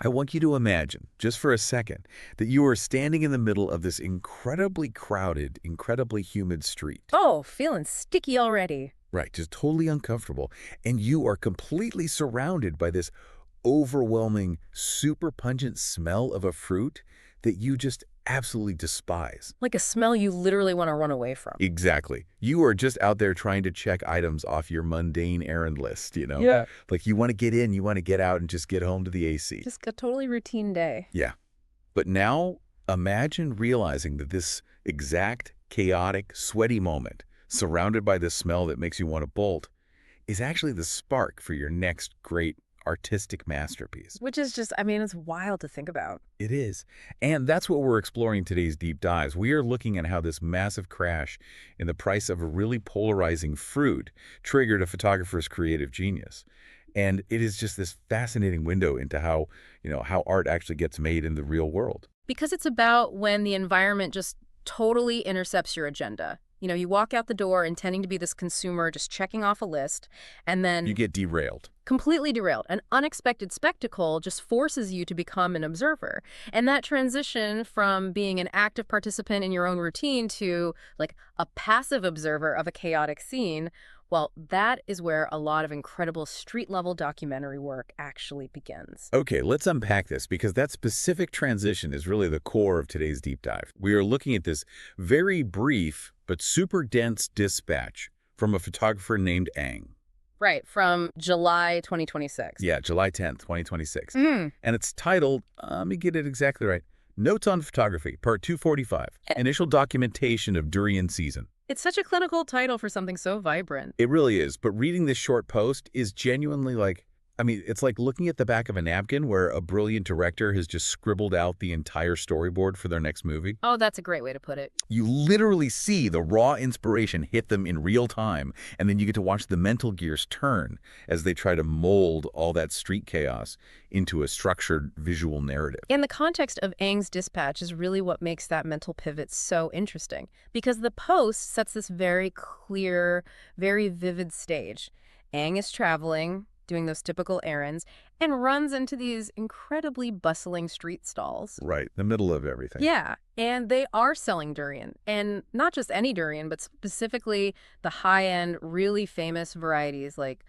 I want you to imagine, just for a second, that you are standing in the middle of this incredibly crowded, incredibly humid street. Oh, feeling sticky already. Right, just totally uncomfortable. And you are completely surrounded by this overwhelming, super pungent smell of a fruit that you just absolutely despise. Like a smell you literally want to run away from. Exactly. You are just out there trying to check items off your mundane errand list, you know? Yeah. Like you want to get in, you want to get out and just get home to the AC. Just a totally routine day. Yeah. But now imagine realizing that this exact, chaotic, sweaty moment, surrounded by this smell that makes you want to bolt, is actually the spark for your next great artistic masterpiece. Which is just, I mean, it's wild to think about. It is. And that's what we're exploring in today's deep dives. We are looking at how this massive crash in the price of a really polarizing fruit triggered a photographer's creative genius. And it is just this fascinating window into how, how art actually gets made in the real world. Because it's about when the environment just totally intercepts your agenda. You walk out the door intending to be this consumer, just checking off a list, and then You get derailed. completely derailed. An unexpected spectacle just forces you to become an observer. And that transition from being an active participant in your own routine to like a passive observer of a chaotic scene, well, that is where a lot of incredible street-level documentary work actually begins. Okay, let's unpack this because that specific transition is really the core of today's deep dive. We are looking at this very brief but super dense dispatch from a photographer named Ang. Right, from July 2026. Yeah, July 10th, 2026. Mm. And it's titled, let me get it exactly right, Notes on Photography, Part 245, Initial Documentation of Durian Season. It's such a clinical title for something so vibrant. It really is, but reading this short post is genuinely it's like looking at the back of a napkin where a brilliant director has just scribbled out the entire storyboard for their next movie. Oh, that's a great way to put it. You literally see the raw inspiration hit them in real time, and then you get to watch the mental gears turn as they try to mold all that street chaos into a structured visual narrative. And the context of Ang's dispatch is really what makes that mental pivot so interesting, because the post sets this very clear, very vivid stage. Ang is traveling, doing those typical errands, and runs into these incredibly bustling street stalls. Right, the middle of everything. Yeah, and they are selling durian. And not just any durian, but specifically the high-end, really famous varieties like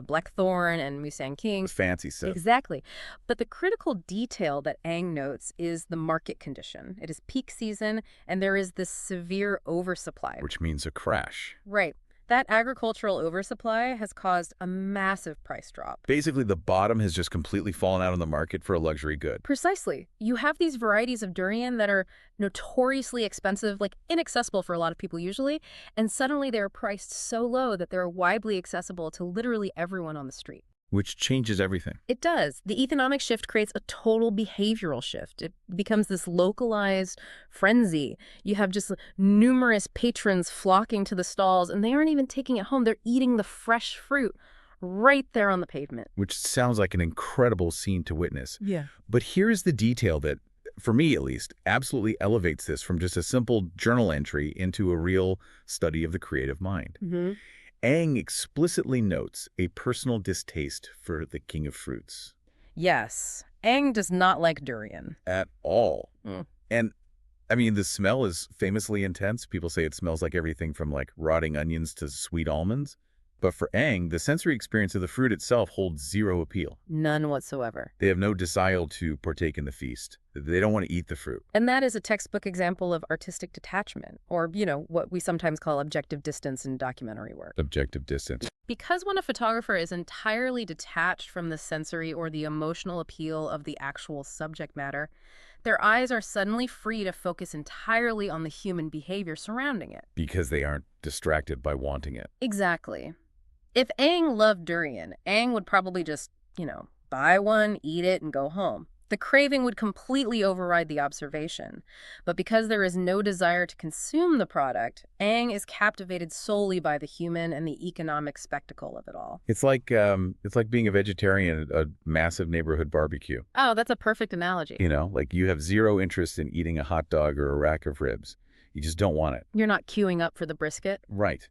black-thorn and musang-king. Fancy stuff. Exactly. But the critical detail that Ang notes is the market condition. It is peak season, and there is this severe oversupply. Which means a crash. Right. That agricultural oversupply has caused a massive price drop. Basically, the bottom has just completely fallen out on the market for a luxury good. Precisely. You have these varieties of durian that are notoriously expensive, like inaccessible for a lot of people usually, and suddenly they're priced so low that they're widely accessible to literally everyone on the street. Which changes everything. It does. The economic shift creates a total behavioral shift. It becomes this localized frenzy. You have just numerous patrons flocking to the stalls, and they aren't even taking it home. They're eating the fresh fruit right there on the pavement. Which sounds like an incredible scene to witness. Yeah. But here's the detail that, for me at least, absolutely elevates this from just a simple journal entry into a real study of the creative mind. Mm-hmm. Ang explicitly notes a personal distaste for the king of fruits. Yes. Ang does not like durian. At all. Mm. And, I mean, the smell is famously intense. People say it smells like everything from, rotting onions to sweet almonds. But for Ang, the sensory experience of the fruit itself holds zero appeal. None whatsoever. They have no desire to partake in the feast. They don't want to eat the fruit. And that is a textbook example of artistic detachment, or, what we sometimes call objective distance in documentary work. Objective distance. Because when a photographer is entirely detached from the sensory or the emotional appeal of the actual subject matter, their eyes are suddenly free to focus entirely on the human behavior surrounding it. Because they aren't distracted by wanting it. Exactly. If Ang loved durian, Ang would probably just, buy one, eat it, and go home. The craving would completely override the observation. But because there is no desire to consume the product, Ang is captivated solely by the human and the economic spectacle of it all. It's like being a vegetarian at a massive neighborhood barbecue. Oh, that's a perfect analogy. You have zero interest in eating a hot dog or a rack of ribs. You just don't want it. You're not queuing up for the brisket. Right.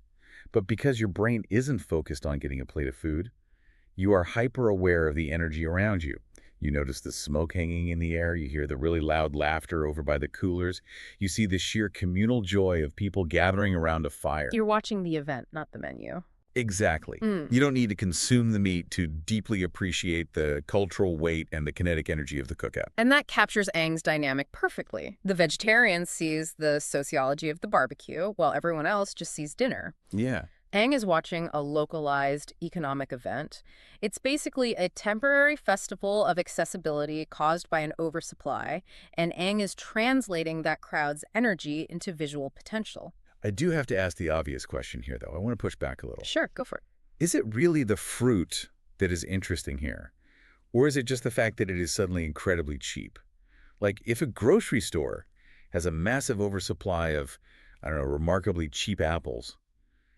But because your brain isn't focused on getting a plate of food, you are hyper aware of the energy around you. You notice the smoke hanging in the air. You hear the really loud laughter over by the coolers. You see the sheer communal joy of people gathering around a fire. You're watching the event, not the menu. Exactly. Mm. You don't need to consume the meat to deeply appreciate the cultural weight and the kinetic energy of the cookout. And that captures Aang's dynamic perfectly. The vegetarian sees the sociology of the barbecue, while everyone else just sees dinner. Yeah. Aang is watching a localized economic event. It's basically a temporary festival of accessibility caused by an oversupply, and Aang is translating that crowd's energy into visual potential. I do have to ask the obvious question here, though. I want to push back a little. Sure, go for it. Is it really the fruit that is interesting here? Or is it just the fact that it is suddenly incredibly cheap? Like, if a grocery store has a massive oversupply of, I don't know, remarkably cheap apples,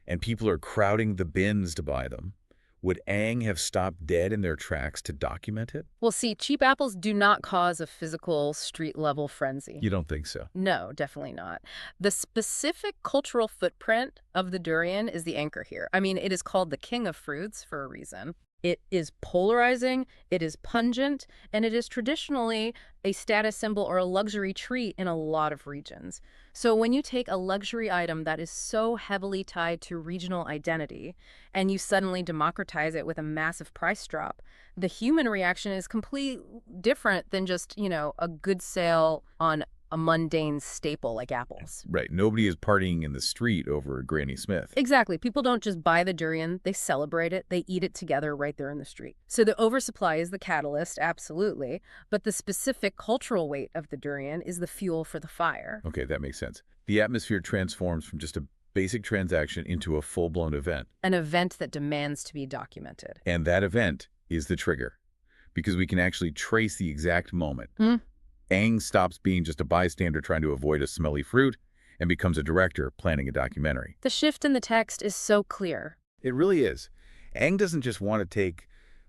and people are crowding the bins to buy them, would Aang have stopped dead in their tracks to document it? Well, see, cheap apples do not cause a physical street-level frenzy. You don't think so? No, definitely not. The specific cultural footprint of the durian is the anchor here. I mean, it is called the king of fruits for a reason. It is polarizing, it is pungent, and it is traditionally a status symbol or a luxury treat in a lot of regions. So when you take a luxury item that is so heavily tied to regional identity and you suddenly democratize it with a massive price drop, the human reaction is completely different than just, a good sale on a mundane staple like apples. Right. Nobody is partying in the street over Granny Smith. Exactly. People don't just buy the durian, they celebrate it, they eat it together right there in the street. So the oversupply is the catalyst, absolutely, but the specific cultural weight of the durian is the fuel for the fire. Okay, that makes sense. The atmosphere transforms from just a basic transaction into a full-blown event. An event that demands to be documented. And that event is the trigger, because we can actually trace the exact moment. Aang stops being just a bystander trying to avoid a smelly fruit and becomes a director planning a documentary. The shift in the text is so clear. It really is. Aang doesn't just want to take,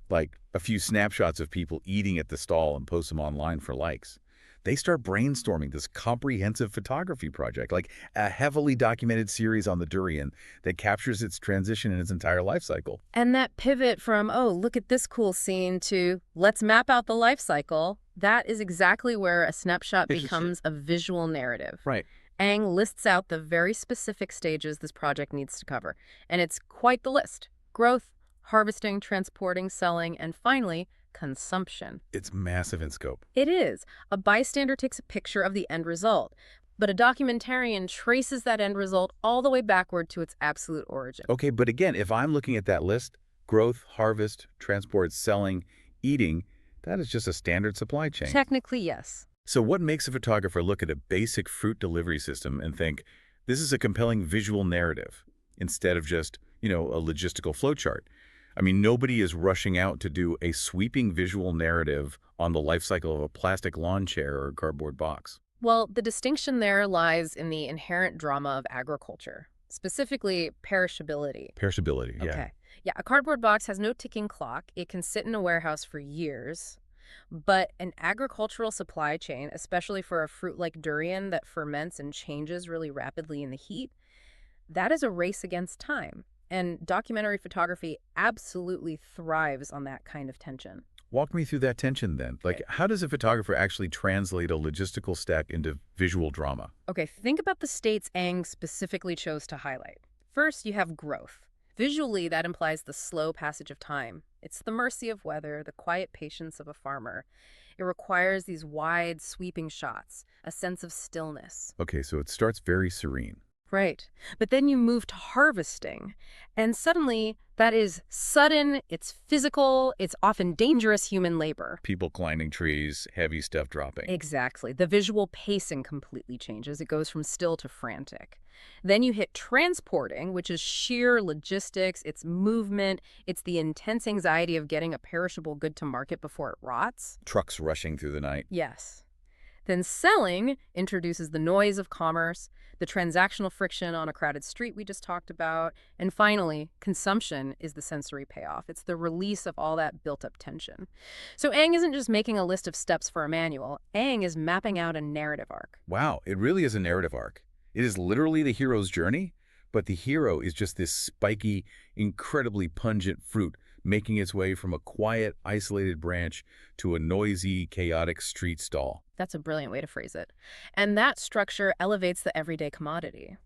like, a few snapshots of people eating at the stall and post them online for likes. They start brainstorming this comprehensive photography project, like a heavily documented series on the durian that captures its transition in its entire life cycle. And that pivot from, oh, look at this cool scene to let's map out the life cycle, that is exactly where a snapshot becomes a visual narrative. Right. Aang lists out the very specific stages this project needs to cover, and it's quite the list. Growth, harvesting, transporting, selling, and finally, consumption. It's massive in scope. It is. A bystander takes a picture of the end result, but a documentarian traces that end result all the way backward to its absolute origin. Okay, but again, if I'm looking at that list, growth, harvest, transport, selling, eating, that is just a standard supply chain. Technically, yes. So what makes a photographer look at a basic fruit delivery system and think, this is a compelling visual narrative, instead of just, a logistical flowchart? I mean, nobody is rushing out to do a sweeping visual narrative on the life cycle of a plastic lawn chair or a cardboard box. Well, the distinction there lies in the inherent drama of agriculture, specifically perishability. Perishability, yeah. Okay. Yeah, a cardboard box has no ticking clock. It can sit in a warehouse for years. But an agricultural supply chain, especially for a fruit like durian that ferments and changes really rapidly in the heat, that is a race against time. And documentary photography absolutely thrives on that kind of tension. Walk me through that tension then. Like, how does a photographer actually translate a logistical stack into visual drama? Okay, think about the states Aang specifically chose to highlight. First, you have growth. Visually, that implies the slow passage of time. It's the mercy of weather, the quiet patience of a farmer. It requires these wide, sweeping shots, a sense of stillness. Okay, so it starts very serene. Right. But then you move to harvesting, and suddenly that is sudden, it's physical, it's often dangerous human labor. People climbing trees, heavy stuff dropping. Exactly. The visual pacing completely changes. It goes from still to frantic. Then you hit transporting, which is sheer logistics, it's movement, it's the intense anxiety of getting a perishable good to market before it rots. Trucks rushing through the night. Yes. Then selling introduces the noise of commerce, the transactional friction on a crowded street we just talked about, and finally, consumption is the sensory payoff. It's the release of all that built-up tension. So Aang isn't just making a list of steps for a manual. Aang is mapping out a narrative arc. Wow, it really is a narrative arc. It is literally the hero's journey, but the hero is just this spiky, incredibly pungent fruit making its way from a quiet, isolated branch to a noisy, chaotic street stall. That's a brilliant way to phrase it. And that structure elevates the everyday commodity.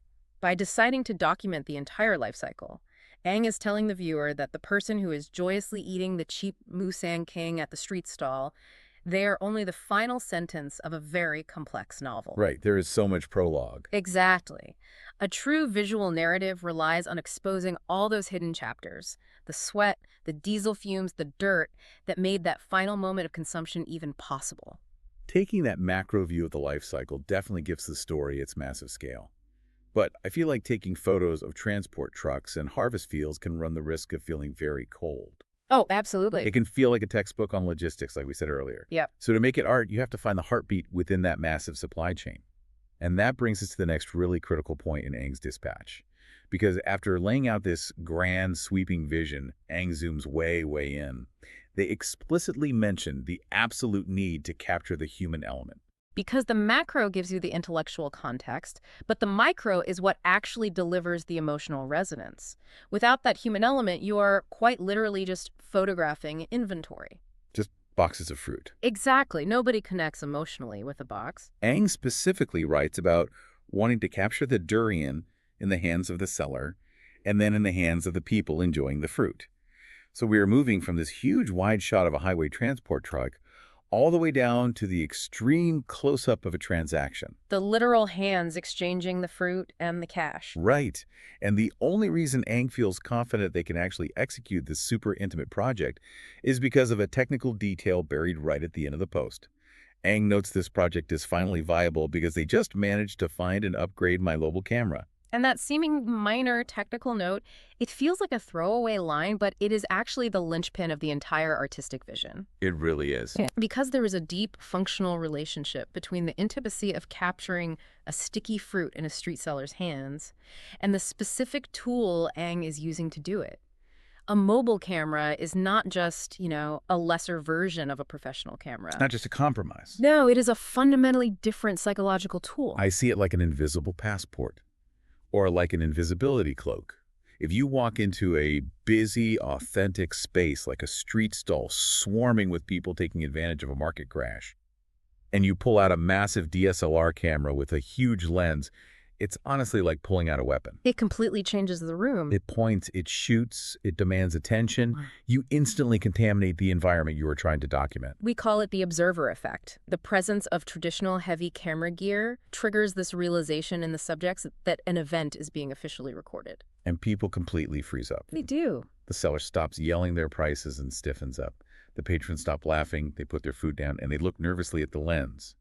By deciding to document the entire life cycle, Aang is telling the viewer that the person who is joyously eating the cheap musang-king at the street stall, they are only the final sentence of a very complex novel. Right, there is so much prologue. Exactly. A true visual narrative relies on exposing all those hidden chapters, the sweat, the diesel fumes, the dirt that made that final moment of consumption even possible. Taking that macro view of the life cycle definitely gives the story its massive scale. But I feel like taking photos of transport trucks and harvest fields can run the risk of feeling very cold. Oh, absolutely. It can feel like a textbook on logistics, like we said earlier. Yep. So to make it art, you have to find the heartbeat within that massive supply chain. And that brings us to the next really critical point in Aang's dispatch. Because after laying out this grand, sweeping vision, Aang zooms way, way in. They explicitly mention the absolute need to capture the human element. Because the macro gives you the intellectual context, but the micro is what actually delivers the emotional resonance. Without that human element, you are quite literally just photographing inventory. Just boxes of fruit. Exactly. Nobody connects emotionally with a box. Aang specifically writes about wanting to capture the durian in the hands of the seller and then in the hands of the people enjoying the fruit. So we are moving from this huge wide shot of a highway transport truck all the way down to the extreme close-up of a transaction. The literal hands exchanging the fruit and the cash. Right. And the only reason Aang feels confident they can actually execute this super intimate project is because of a technical detail buried right at the end of the post. Aang notes this project is finally viable because they just managed to find and upgrade my mobile camera. And that seeming minor technical note, it feels like a throwaway line, but it is actually the linchpin of the entire artistic vision. It really is. Yeah. Because there is a deep functional relationship between the intimacy of capturing a sticky fruit in a street seller's hands and the specific tool Aang is using to do it. A mobile camera is not just, a lesser version of a professional camera. It's not just a compromise. No, it is a fundamentally different psychological tool. I see it like an invisible passport. Or like an invisibility cloak. If you walk into a busy, authentic space like a street stall swarming with people taking advantage of a market crash, and you pull out a massive DSLR camera with a huge lens, it's honestly like pulling out a weapon. It completely changes the room. It points, it shoots, it demands attention. You instantly contaminate the environment you are trying to document. We call it the observer effect. The presence of traditional heavy camera gear triggers this realization in the subjects that an event is being officially recorded. And people completely freeze up. They do. The seller stops yelling their prices and stiffens up. The patrons stop laughing, they put their food down, and they look nervously at the lens.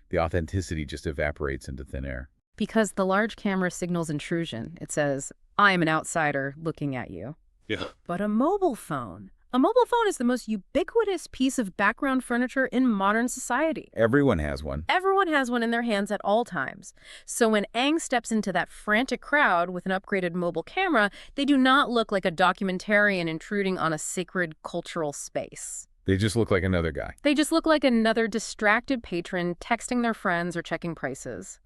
The authenticity just evaporates into thin air. Because the large camera signals intrusion. It says, I am an outsider looking at you. Yeah. But a mobile phone is the most ubiquitous piece of background furniture in modern society. Everyone has one. Everyone has one in their hands at all times. So when Aang steps into that frantic crowd with an upgraded mobile camera, they do not look like a documentarian intruding on a sacred cultural space. They just look like another guy. They just look like another distracted patron texting their friends or checking prices.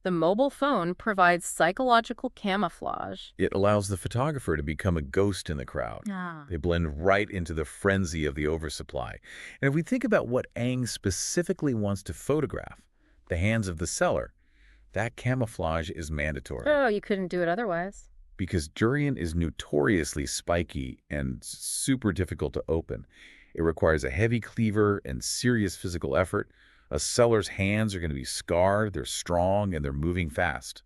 The mobile phone provides psychological camouflage. It allows the photographer to become a ghost in the crowd. They blend right into the frenzy of the oversupply. And if we think about what Aang specifically wants to photograph, the hands of the seller, that camouflage is mandatory. Oh, you couldn't do it otherwise. Because durian is notoriously spiky and super difficult to open. It requires a heavy cleaver and serious physical effort. A seller's hands are going to be scarred, they're strong, and they're moving fast.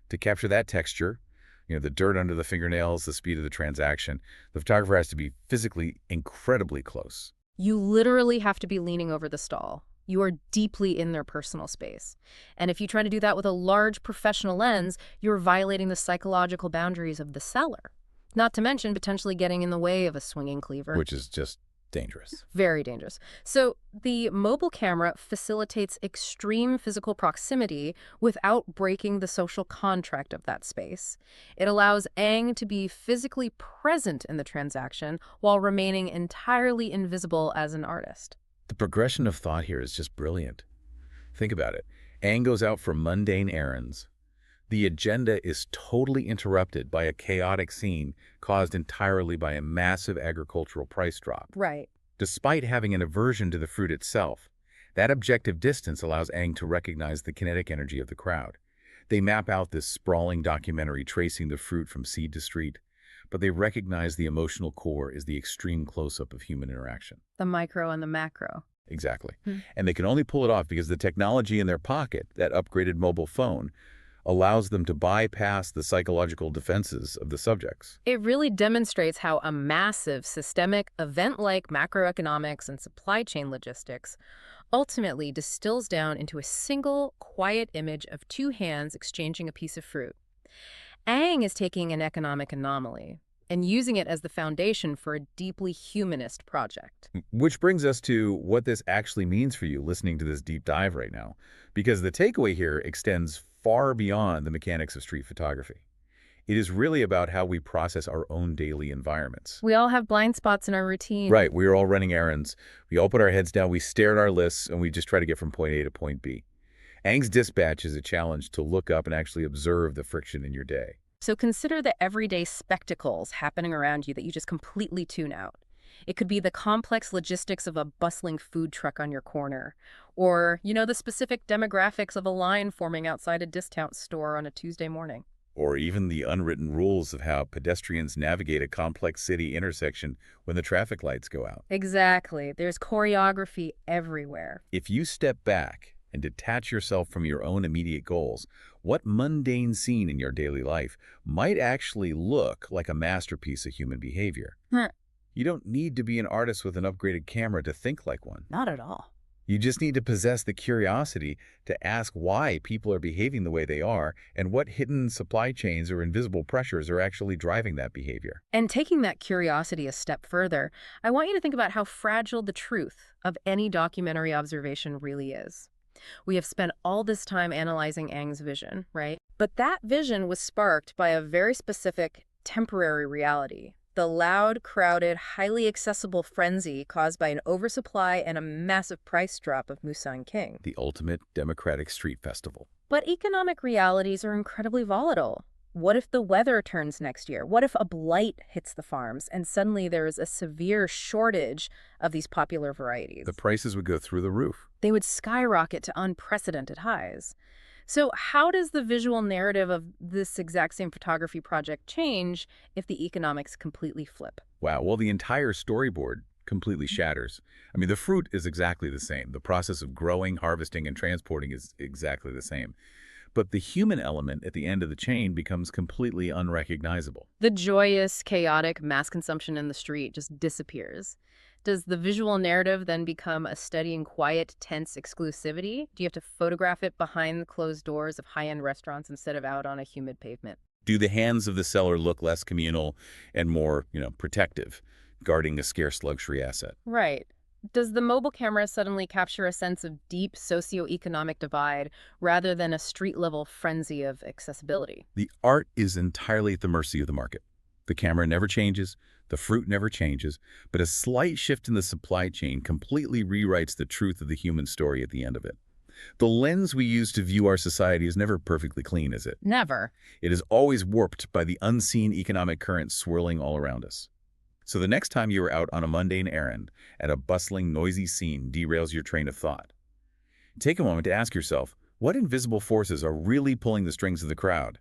To capture that texture, the dirt under the fingernails, the speed of the transaction, the photographer has to be physically incredibly close. You literally have to be leaning over the stall. You are deeply in their personal space. And if you try to do that with a large professional lens, you're violating the psychological boundaries of the seller. Not to mention potentially getting in the way of a swinging cleaver. Which is just dangerous. Very dangerous. So the mobile camera facilitates extreme physical proximity without breaking the social contract of that space. It allows Aang to be physically present in the transaction while remaining entirely invisible as an artist. The progression of thought here is just brilliant. Think about it. Aang goes out for mundane errands. The agenda is totally interrupted by a chaotic scene caused entirely by a massive agricultural price drop. Right. Despite having an aversion to the fruit itself, that objective distance allows Aang to recognize the kinetic energy of the crowd. They map out this sprawling documentary tracing the fruit from seed to street, but they recognize the emotional core is the extreme close-up of human interaction. The micro and the macro. Exactly. Hmm. And they can only pull it off because the technology in their pocket, that upgraded mobile phone, allows them to bypass the psychological defenses of the subjects. It really demonstrates how a massive systemic event like macroeconomics and supply chain logistics ultimately distills down into a single, quiet image of two hands exchanging a piece of fruit. Aang is taking an economic anomaly and using it as the foundation for a deeply humanist project. Which brings us to what this actually means for you listening to this deep dive right now, because the takeaway here extends far beyond the mechanics of street photography. It is really about how we process our own daily environments. We all have blind spots in our routine. Right, we are all running errands. We all put our heads down, we stare at our lists, and we just try to get from point A to point B. Aang's dispatch is a challenge to look up and actually observe the friction in your day. So consider the everyday spectacles happening around you that you just completely tune out. It could be the complex logistics of a bustling food truck on your corner, or, the specific demographics of a line forming outside a discount store on a Tuesday morning. Or even the unwritten rules of how pedestrians navigate a complex city intersection when the traffic lights go out. Exactly. There's choreography everywhere. If you step back and detach yourself from your own immediate goals, what mundane scene in your daily life might actually look like a masterpiece of human behavior? Huh. You don't need to be an artist with an upgraded camera to think like one. Not at all. You just need to possess the curiosity to ask why people are behaving the way they are and what hidden supply chains or invisible pressures are actually driving that behavior. And taking that curiosity a step further, I want you to think about how fragile the truth of any documentary observation really is. We have spent all this time analyzing Aang's vision, right? But that vision was sparked by a very specific temporary reality. The loud, crowded, highly accessible frenzy caused by an oversupply and a massive price drop of musang-king. The ultimate democratic street festival. But economic realities are incredibly volatile. What if the weather turns next year? What if a blight hits the farms and suddenly there is a severe shortage of these popular varieties? The prices would go through the roof. They would skyrocket to unprecedented highs. So how does the visual narrative of this exact same photography project change if the economics completely flip? Wow, well, the entire storyboard completely shatters. I mean, the fruit is exactly the same. The process of growing, harvesting, and transporting is exactly the same. But the human element at the end of the chain becomes completely unrecognizable. The joyous, chaotic mass consumption in the street just disappears. Does the visual narrative then become a steady and quiet, tense exclusivity? Do you have to photograph it behind the closed doors of high-end restaurants instead of out on a humid pavement? Do the hands of the seller look less communal and more, protective, guarding a scarce luxury asset? Right. Does the mobile camera suddenly capture a sense of deep socioeconomic divide rather than a street-level frenzy of accessibility? The art is entirely at the mercy of the market. The camera never changes, the fruit never changes, but a slight shift in the supply chain completely rewrites the truth of the human story at the end of it. The lens we use to view our society is never perfectly clean, is it? Never. It is always warped by the unseen economic currents swirling all around us. So the next time you are out on a mundane errand and a bustling, noisy scene derails your train of thought, take a moment to ask yourself, what invisible forces are really pulling the strings of the crowd?